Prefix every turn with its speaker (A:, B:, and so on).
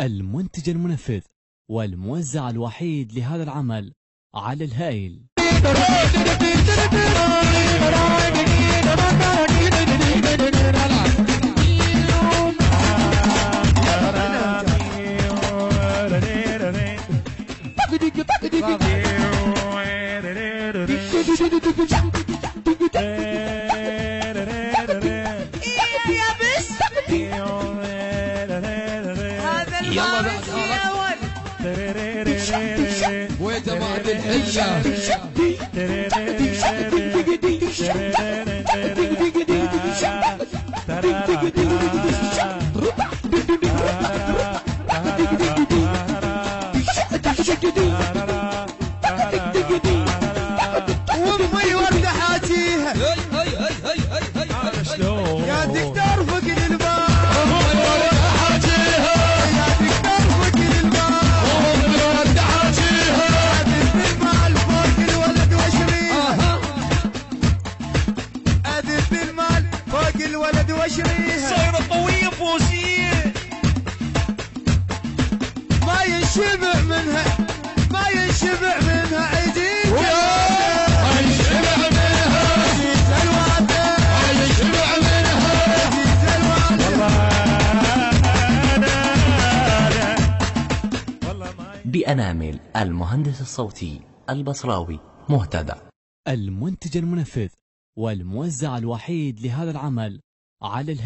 A: المنتج المنفذ والموزع الوحيد لهذا العمل على الهائل.
B: وجماعة الحلة
C: وامي وردة حاجيها يا دكتور فقد الباب الولد وشريها
D: صايرة قوية فوزية
C: ما ينشبع منها ما ينشبع منها عيديك
B: ما ينشبع منها
C: عزيز الوالدة
B: ما ينشبع منها
C: عزيز الوالدة.
E: بأنامل المهندس الصوتي البصراوي مهتدى.
A: المنتج المنفذ والموزع الوحيد لهذا العمل على الهائل.